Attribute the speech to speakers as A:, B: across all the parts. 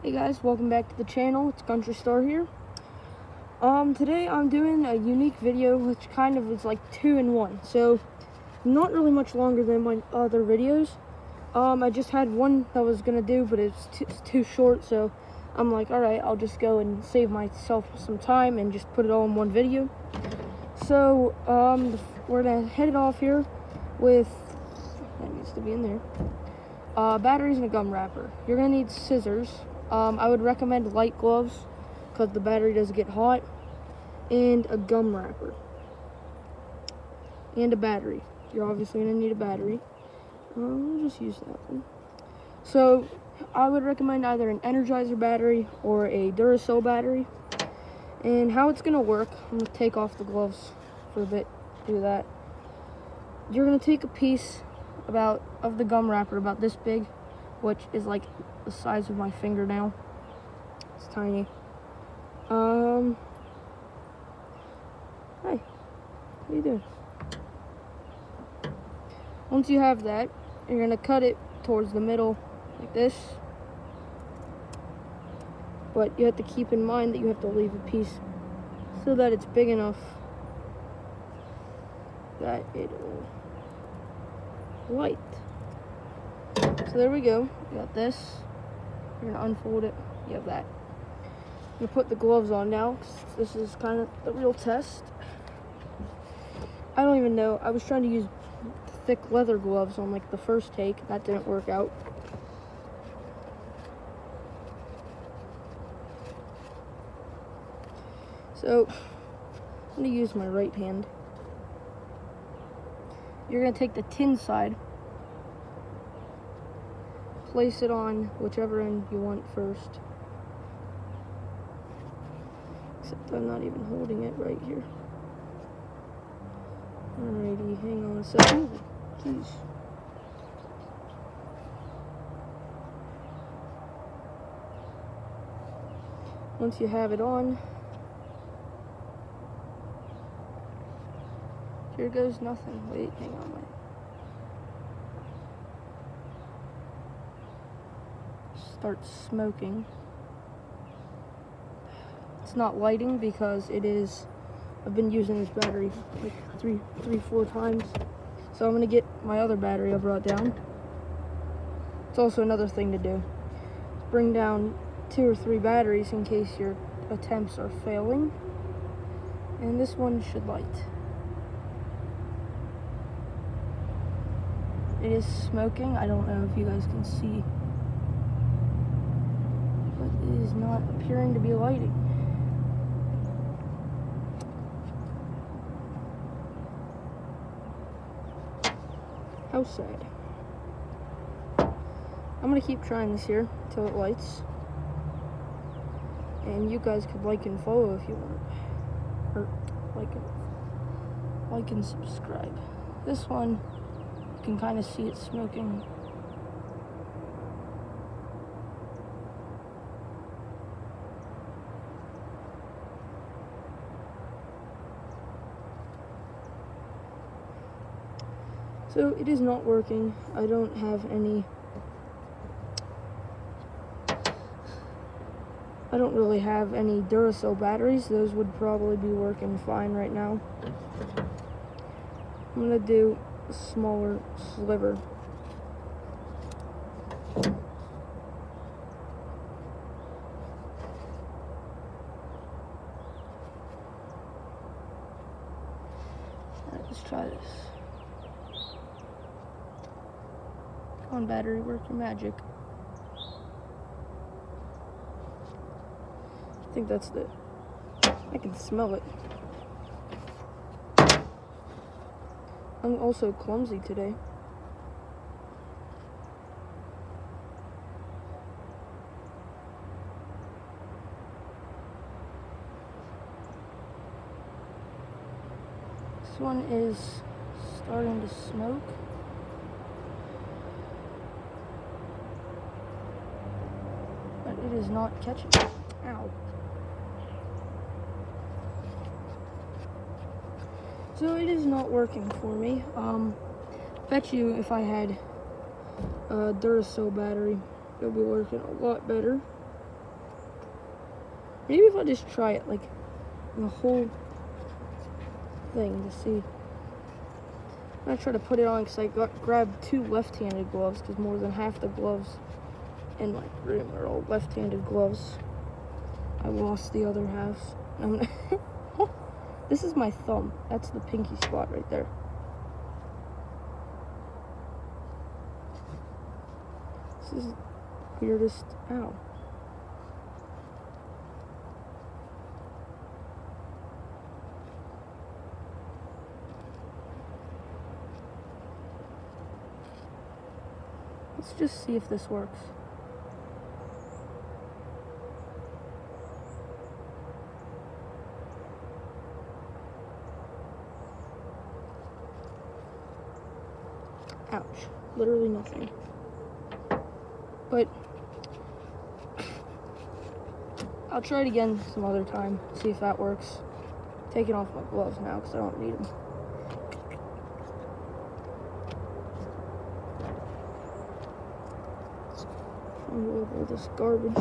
A: Hey guys, welcome back to the channel. It's Country Star here. Today I'm doing a unique video which kind of is like 2-in-1. So not really much longer than my other videos. I just had one that I was gonna do, but it's too short, so I'm like, alright, I'll just go and save myself some time and just put it all in one video. So we're gonna head it off here with, that needs to be in there, batteries and a gum wrapper. You're gonna need scissors. I would recommend light gloves because the battery does get hot, and a gum wrapper, and a battery. You're obviously going to need a battery. We'll just use that one. So I would recommend either an Energizer battery or a Duracell battery. And how it's going to work, I'm going to take off the gloves for a bit, do that. You're going to take a piece of the gum wrapper about this big, which is like the size of my fingernail. It's tiny. Hey, what are you doing? Once you have that, you're gonna cut it towards the middle like this. But you have to keep in mind that you have to leave a piece so that it's big enough that it'll light. So there we go. You got this. You're gonna unfold it. You have that. I'm gonna put the gloves on now. This is kind of the real test. I don't even know. I was trying to use thick leather gloves on like the first take. That didn't work out. So I'm gonna use my right hand. You're gonna take the tin side, place it on whichever end you want first. Except I'm not even holding it right here. Alrighty, hang on a second. Jeez. Once you have it on, here goes nothing. Wait, hang on, wait. Starts smoking. It's not lighting because I've been using this battery like three, 4 times. So I'm gonna get my other battery I brought down. It's also another thing to do. Bring down 2 or 3 batteries in case your attempts are failing. And this one should light. It is smoking. I don't know if you guys can see, but it is not appearing to be lighting. How sad. I'm gonna keep trying this here until it lights. And you guys could like and follow if you want. Or like and subscribe. This one, you can kind of see it smoking. So it is not working. I don't have any. I don't really have any Duracell batteries. Those would probably be working fine right now. I'm gonna do a smaller sliver. Alright, let's try this. Come on, battery, work your magic. I think that's it. I can smell it. I'm also clumsy today. This one is starting to smoke. But it is not catching. Ow. So it is not working for me. Bet you if I had a Duracell battery, it would be working a lot better. Maybe if I just try it, like, the whole thing to see. I'm gonna try to put it on because I grabbed 2 left-handed gloves because more than half the gloves in my room are all left-handed gloves. I lost the other half. This is my thumb. That's the pinky spot right there. This is the weirdest. Ow. Let's just see if this works. Ouch. Literally nothing. But I'll try it again some other time, see if that works. Taking off my gloves now because I don't need them. Remove all this garbage.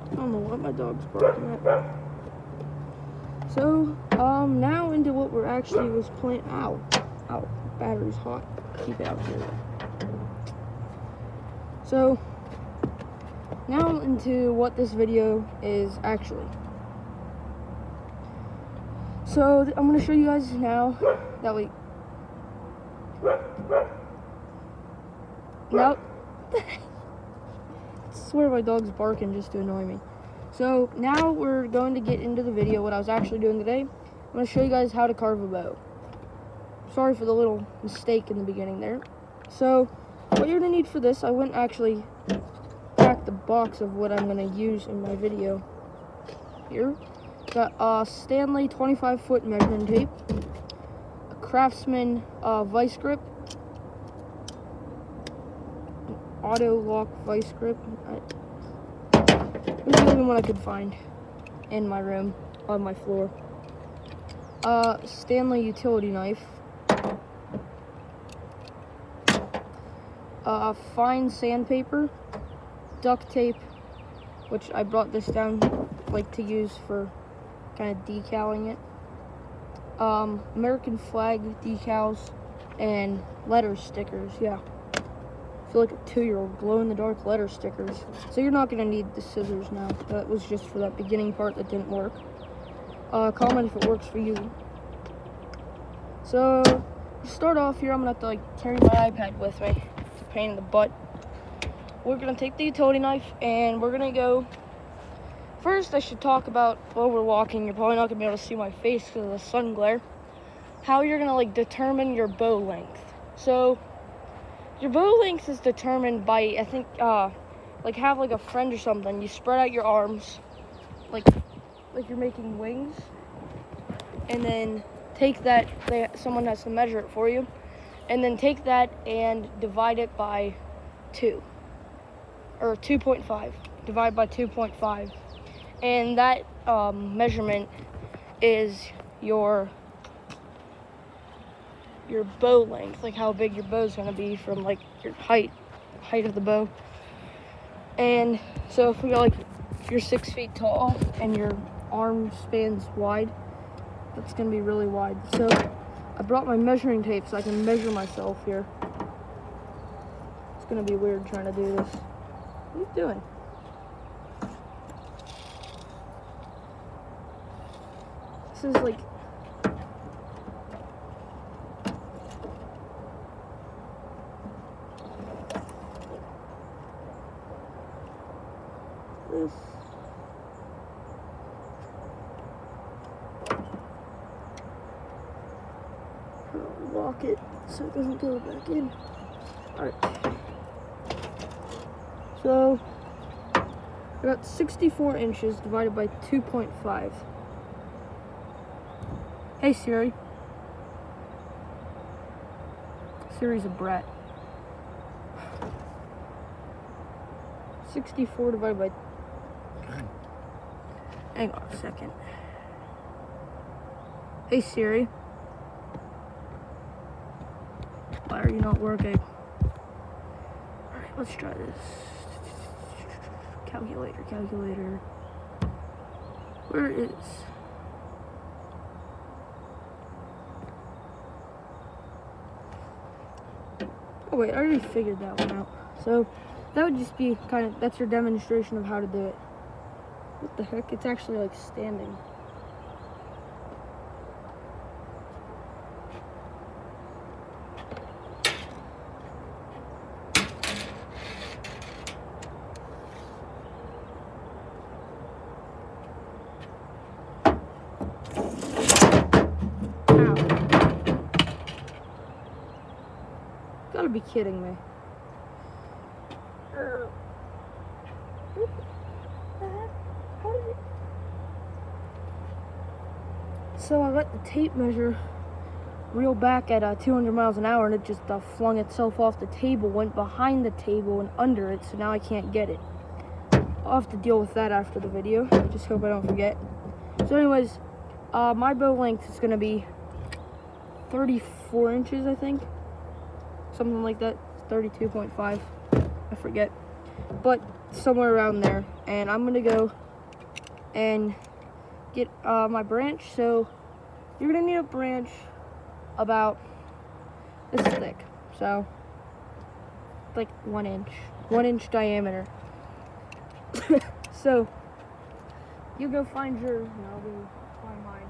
A: I don't know what my dog's barking at. So, now into what we're actually was playing. Ow, battery's hot. Keep it out here. So, now into what this video is actually. So, I'm going to show you guys now that we... Now... I swear my dog's barking just to annoy me. So, now we're going to get into the video, what I was actually doing today. I'm going to show you guys how to carve a bow. Sorry for the little mistake in the beginning there. So, what you're going to need for this, I wouldn't actually pack the box of what I'm going to use in my video here. Got Stanley 25-foot measuring tape, a Craftsman vice grip, an auto lock vice grip. It was the only one I could find in my room, on my floor. Stanley utility knife. Fine sandpaper. Duct tape, which I brought this down, like, to use for kind of decaling it. American flag decals and letter stickers, yeah. I feel like a 2-year-old, glow-in-the-dark letter stickers. So you're not going to need the scissors now. That was just for that beginning part that didn't work. Comment if it works for you. So, to start off here, I'm going to have to, like, carry my iPad with me. It's a pain in the butt. We're going to take the utility knife, and we're going to go... First, I should talk about, while we're walking, you're probably not going to be able to see my face because of the sun glare, how you're going to, like, determine your bow length. So... your bow length is determined by, I think, like, have, like, a friend or something. You spread out your arms, like you're making wings, and then take that, someone has to measure it for you, and then take that and divide it by 2, or 2.5, divide by 2.5, and that, measurement is your bow length, like how big your bow's gonna be from, like, your height of the bow. And so if we go, like, if you're 6 feet tall and your arm spans wide, that's gonna be really wide. So I brought my measuring tape so I can measure myself here. It's gonna be weird trying to do this. What are you doing? This is like... this. Lock it so it doesn't go back in. Alright. So, I got 64 inches divided by 2.5. Hey Siri. Siri's a brat. 64 divided by... hang on a second. Hey Siri. Why are you not working? Alright, let's try this. Calculator. Where is... Oh wait, I already figured that one out. So, that would just be that's your demonstration of how to do it. What the heck? It's actually like standing. Gotta be kidding me. So I let the tape measure reel back at 200 miles an hour, and it just flung itself off the table, went behind the table and under it, so now I can't get it. I'll have to deal with that after the video. Just hope I don't forget. So anyways, my bow length is going to be 34 inches, I think. Something like that. 32.5. I forget. But somewhere around there. And I'm going to go and get my branch. So you're going to need a branch about this thick. So like 1 inch. 1 inch diameter. So you go find yours and I'll go find mine.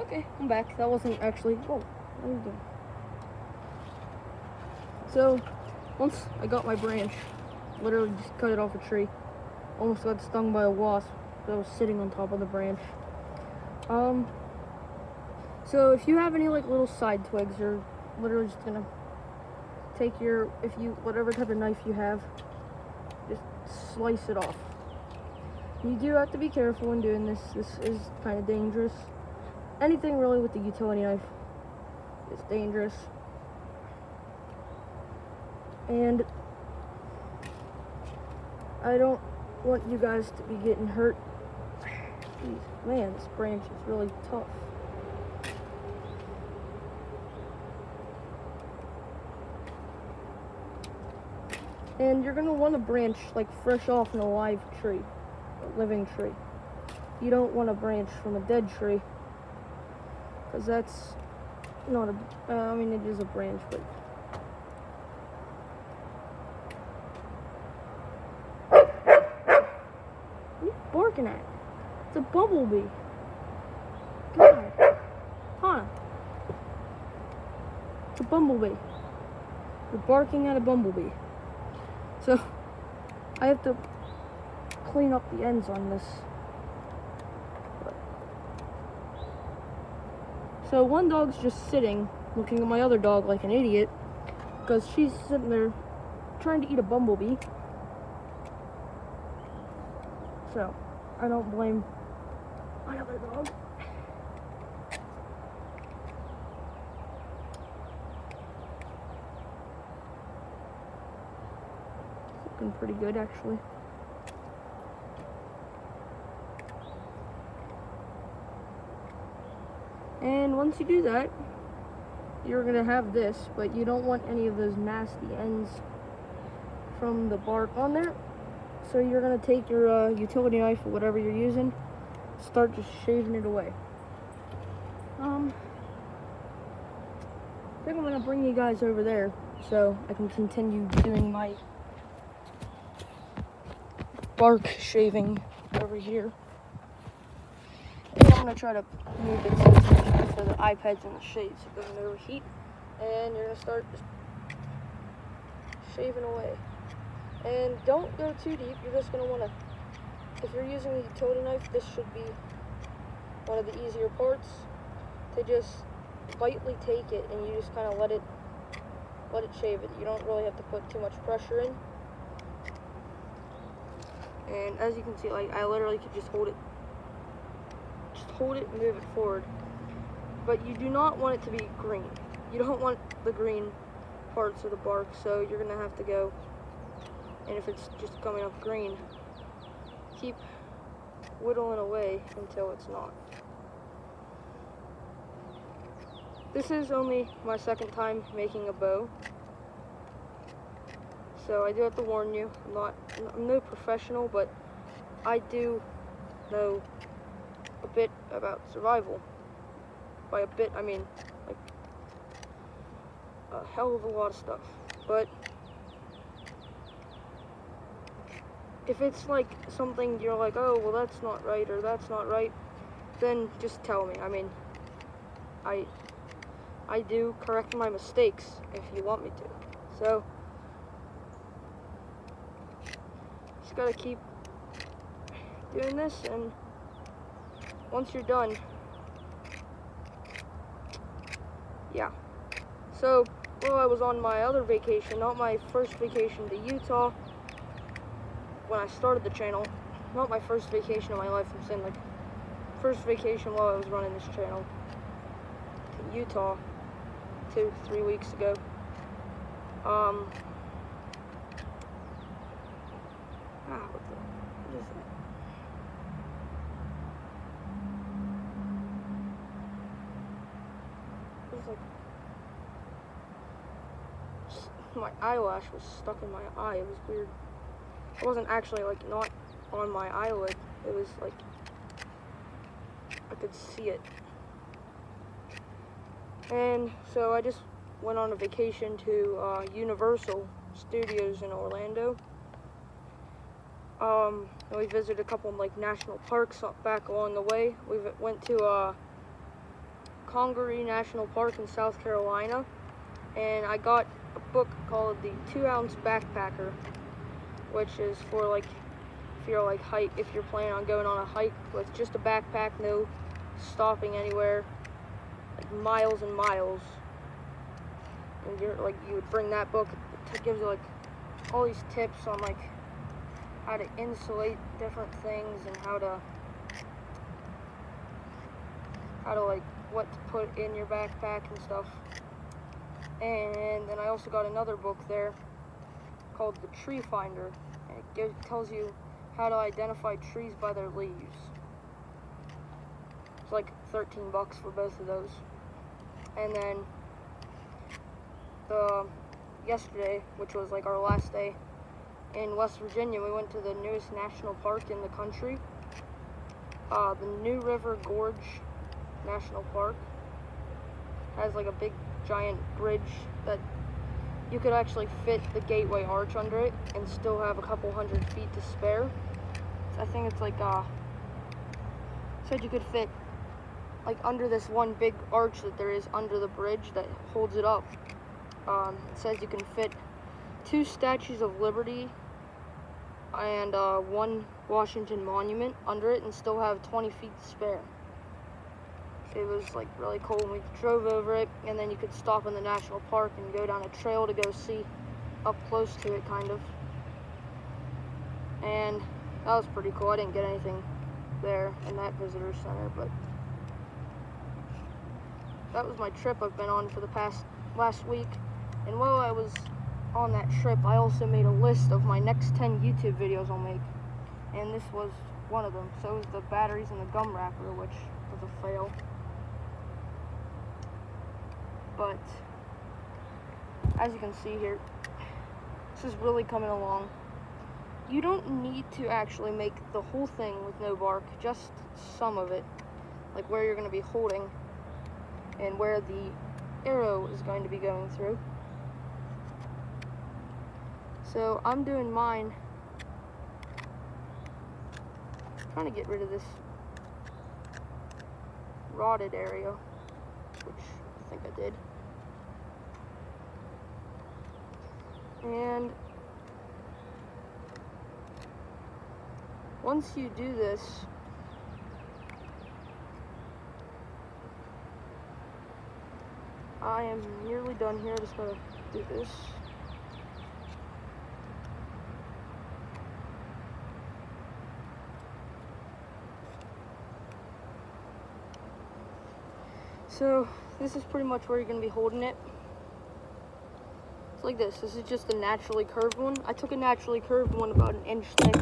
A: Okay, I'm back. That wasn't actually... Oh, what are you doing? So, once I got my branch, literally just cut it off a tree. Almost got stung by a wasp that was sitting on top of the branch. So if you have any like little side twigs, you're literally just gonna take whatever type of knife you have, just slice it off. You do have to be careful when doing this. This is kind of dangerous. Anything really with the utility knife is dangerous. And I don't want you guys to be getting hurt. Jeez, man, this branch is really tough. And you're gonna want a branch like fresh off an alive tree, a living tree. You don't want a branch from a dead tree, because that's not a, I mean, it is a branch, but what are you barking at? It's a bumblebee. God. Hannah. It's a bumblebee. You're barking at a bumblebee. So, I have to clean up the ends on this. So one dog's just sitting, looking at my other dog like an idiot, because she's sitting there trying to eat a bumblebee. So, I don't blame my other dog. Looking pretty good, actually. And once you do that, you're gonna have this, but you don't want any of those nasty ends from the bark on there. So you're gonna take your utility knife or whatever you're using, start just shaving it away. I think I'm gonna bring you guys over there so I can continue doing my bark shaving over here. And I'm gonna try to move it so the iPad's in the shade so it doesn't overheat. And you're gonna start just shaving away. And don't go too deep. You're just gonna wanna, if you're using a utility knife, this should be one of the easier parts to just lightly take it and you just kind of let it shave it. You don't really have to put too much pressure in. And as you can see, like, I literally could just hold it and move it forward. But you do not want it to be green. You don't want the green parts of the bark, so you're gonna have to go, and if it's just coming up green, keep whittling away until it's not. This is only my second time making a bow, so I do have to warn you, I'm no professional, but I do know a bit about survival. By a bit, I mean like a hell of a lot of stuff. But if it's like something you're like, oh, well, that's not right, or that's not right, then just tell me. I mean, I do correct my mistakes if you want me to. So, just gotta keep doing this, and once you're done, yeah. So, while I was on my other vacation, not my first vacation to Utah, when I started the channel, not my first vacation of my life, I'm saying like first vacation while I was running this channel to Utah 2-3 weeks ago. What is that? It was like my eyelash was stuck in my eye. It was weird. It wasn't actually like not on my eyelid. It was like I could see it. And so I just went on a vacation to Universal Studios in Orlando. And we visited a couple like national parks back along the way. We went to Congaree National Park in South Carolina, and I got a book called the 2-Ounce Backpacker, which is for like if you're planning on going on a hike with just a backpack, no stopping anywhere, like miles and miles, and you would bring that book. It gives you like all these tips on like how to insulate different things and how to like what to put in your backpack and stuff. And then I also got another book there called The Tree Finder, and it tells you how to identify trees by their leaves. It's like $13 for both of those. And then yesterday, which was like our last day in West Virginia, we went to the newest national park in the country, the New River Gorge National Park. Has like a big giant bridge that you could actually fit the Gateway Arch under it and still have a couple hundred feet to spare. I think it's like said you could fit like under this one big arch that there is under the bridge that holds it up. It says you can fit 2 statues of Liberty and 1 Washington monument under it and still have 20 feet to spare. It was like really cool when we drove over it, and then you could stop in the national park and go down a trail to go see up close to it, kind of. And that was pretty cool. I didn't get anything there in that visitor center, but that was my trip I've been on for the last week. And while I was on that trip, I also made a list of my next 10 YouTube videos I'll make, and this was one of them. So was the batteries and the gum wrapper, which was a fail. But as you can see here, this is really coming along. You don't need to actually make the whole thing with no bark, just some of it, like where you're going to be holding and where the arrow is going to be going through. So I'm doing mine, trying to get rid of this rotted area, which I think I did. And once you do this, I am nearly done here. I just gotta do this. So this is pretty much where you're gonna be holding it. It's like this. This is just a naturally curved one. I took a naturally curved one about 1 inch thick,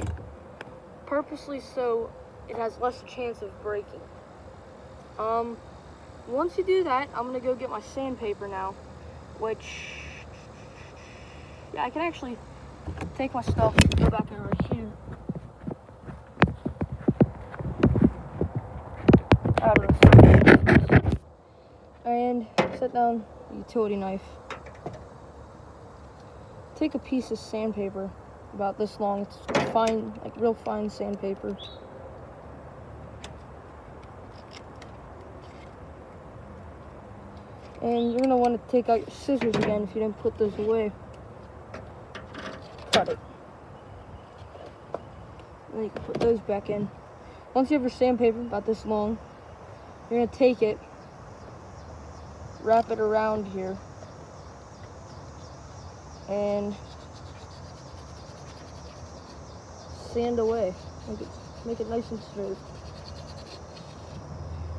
A: purposely so it has less chance of breaking. Once you do that, I'm gonna go get my sandpaper now, which, yeah, I can actually take my stuff, go back over here. I don't know, and set down the utility knife. Take a piece of sandpaper about this long. It's fine, like real fine sandpaper. And you're gonna want to take out your scissors again if you didn't put those away. Cut it. And then you can put those back in. Once you have your sandpaper about this long, you're gonna take it, wrap it around here, and sand away. Make it nice and smooth.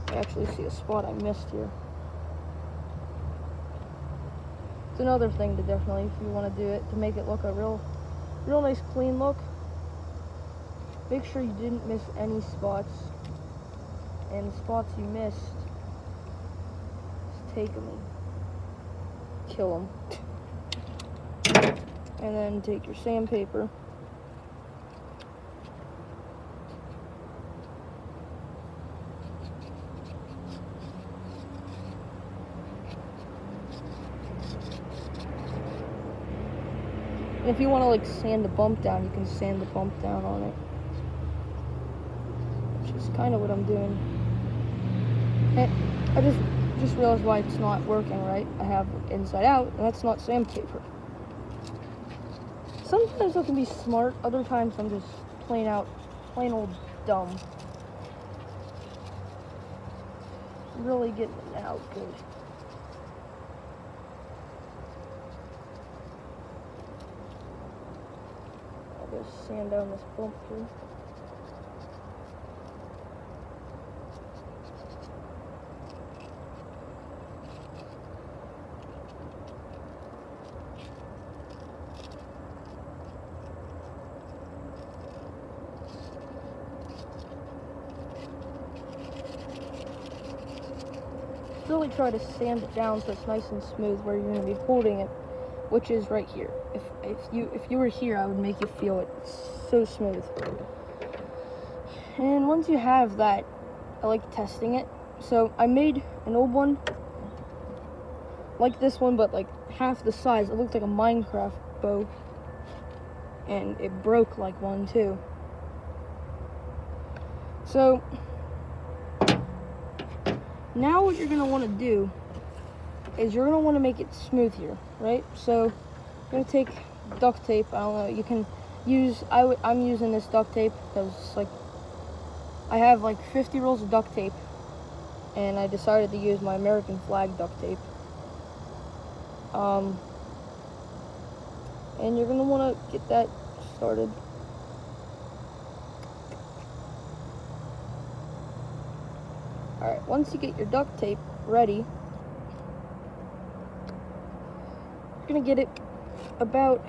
A: I actually see a spot I missed here. It's another thing to definitely, if you want to do it, to make it look a real nice clean look. Make sure you didn't miss any spots, and the spots you missed, just take them and kill them. And then take your sandpaper, and if you want to like sand the bump down, you can sand the bump down on it, which is kind of what I'm doing. And I just realized why it's not working right. I have inside out, and that's not sandpaper. Sometimes I can be smart, other times I'm just plain old dumb. Really getting it out good. I'll just sand down this bump here. really try to sand it down so it's nice and smooth where you're going to be holding it, which is right here. If you were here, I would make you feel it. It's so smooth. And once you have that, I like testing it. So I made an old one like this one, but like half the size. It looked like a Minecraft bow, and it broke like one too. So now what you're gonna want to do is you're gonna want to make it smooth here, right? So you're gonna take duct tape. I don't know. You can use. I'm using this duct tape because like I have like 50 rolls of duct tape, and I decided to use my American flag duct tape. And you're gonna want to get that started. Alright, once you get your duct tape ready, you're gonna get it about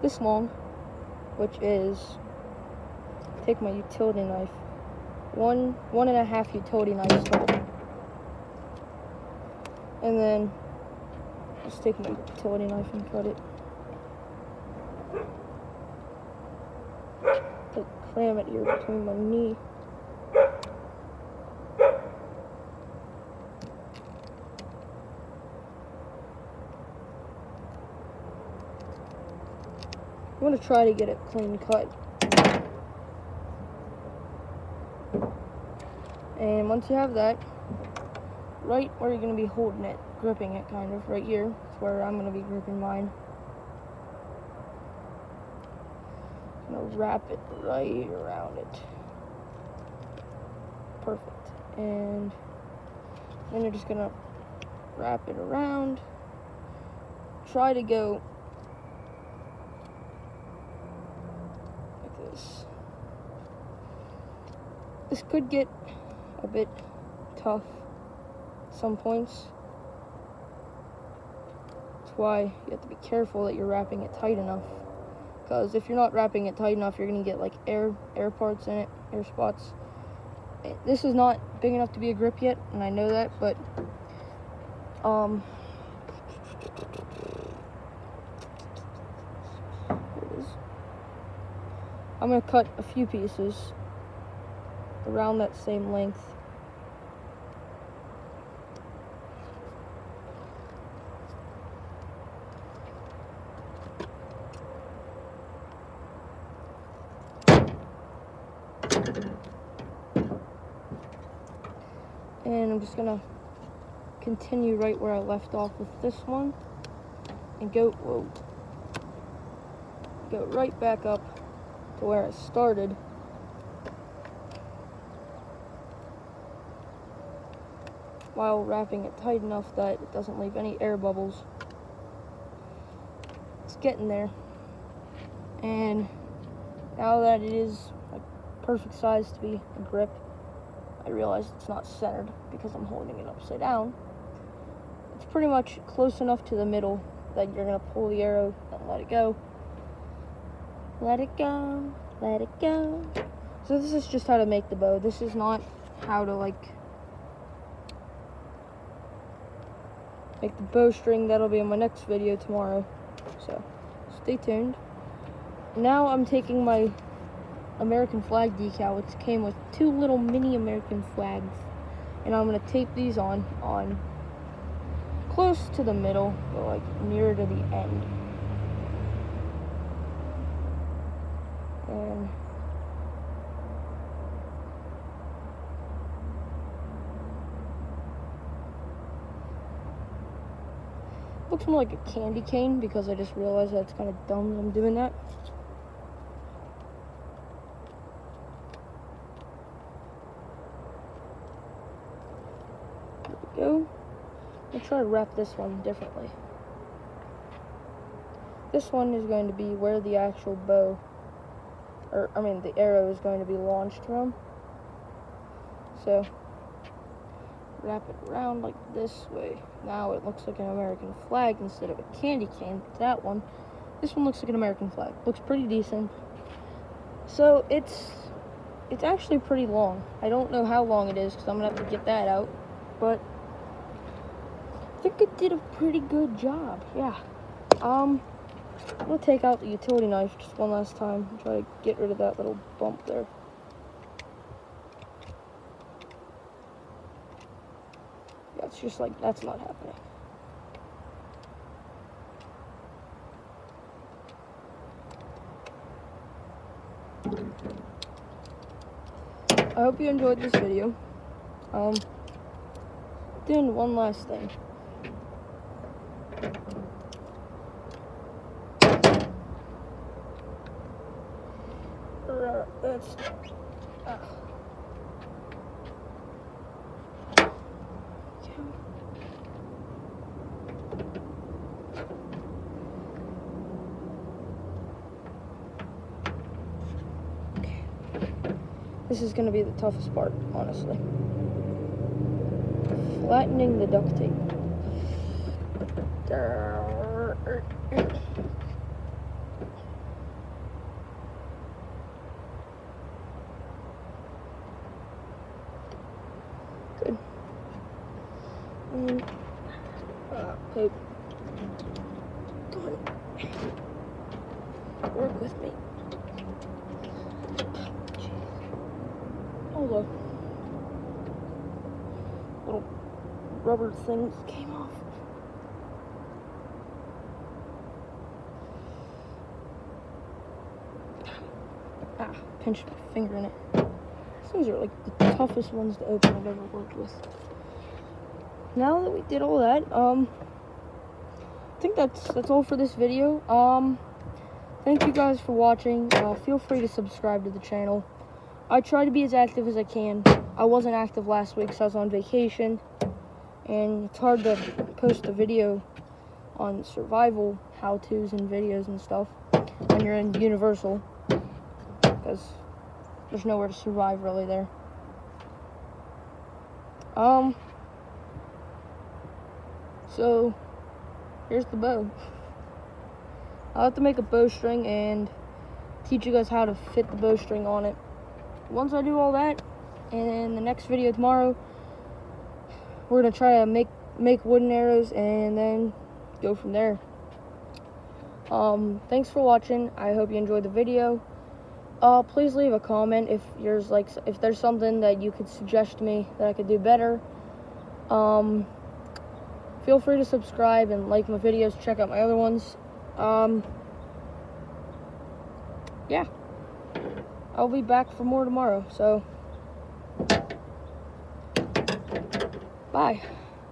A: this long, which is, take my utility knife, one and a half utility knives tall, and then just take my utility knife and cut it. Cram it here between my knee. I'm going to try to get it clean cut. And once you have that, right where you're going to be holding it, gripping it kind of, right here, is where I'm going to be gripping mine. I'm going to wrap it right around it. Perfect. And then you're just going to wrap it around. Try to go like this. This could get a bit tough at some points. That's why you have to be careful that you're wrapping it tight enough. Because if you're not wrapping it tight enough, you're going to get like air parts in it, air spots. This is not big enough to be a grip yet, and I know that, but here it is. I'm going to cut a few pieces around that same length. And I'm just gonna continue right where I left off with this one and go right back up to where I started. While wrapping it tight enough that it doesn't leave any air bubbles. It's getting there. And now that it is a perfect size to be a grip, I realize it's not centered because I'm holding it upside down. It's pretty much close enough to the middle that you're going to pull the arrow and let it go. Let it go, let it go. So this is just how to make the bow. This is not how to like make the bowstring. That'll be in my next video tomorrow. So stay tuned. Now I'm taking my American flag decal, which came with 2 little mini American flags, and I'm going to tape these on close to the middle, but like nearer to the end. And looks more like a candy cane because I just realized that it's kind of dumb that I'm doing that. Go. I'll try to wrap this one differently. This one is going to be where the actual bow, the arrow is going to be launched from. So, wrap it around like this way. Now it looks like an American flag instead of a candy cane. That one. This one looks like an American flag. Looks pretty decent. So, it's actually pretty long. I don't know how long it is because I'm going to have to get that out. But think it did a pretty good job. Yeah. I'm gonna take out the utility knife just one last time and try to get rid of that little bump there. Yeah, it's just like, that's not happening. I hope you enjoyed this video. Doing one last thing. That's This is going to be the toughest part, honestly. Flattening the duct tape. Good. Okay. Come on. Work with me. All the little rubber things came off. Pinched my finger in it. These things are like the toughest ones to open I've ever worked with. Now that we did all that, I think that's all for this video. Thank you guys for watching. Feel free to subscribe to the channel. I try to be as active as I can. I wasn't active last week because I was on vacation, and it's hard to post a video on survival how-tos and videos and stuff when you're in Universal, because there's nowhere to survive really there. So here's the bow. I'll have to make a bowstring and teach you guys how to fit the bowstring on it. Once I do all that, and in the next video tomorrow, we're gonna try to make wooden arrows and then go from there. Thanks for watching. I hope you enjoyed the video. Please leave a comment if there's something that you could suggest to me that I could do better. Feel free to subscribe and like my videos. Check out my other ones. Yeah. I'll be back for more tomorrow, so bye.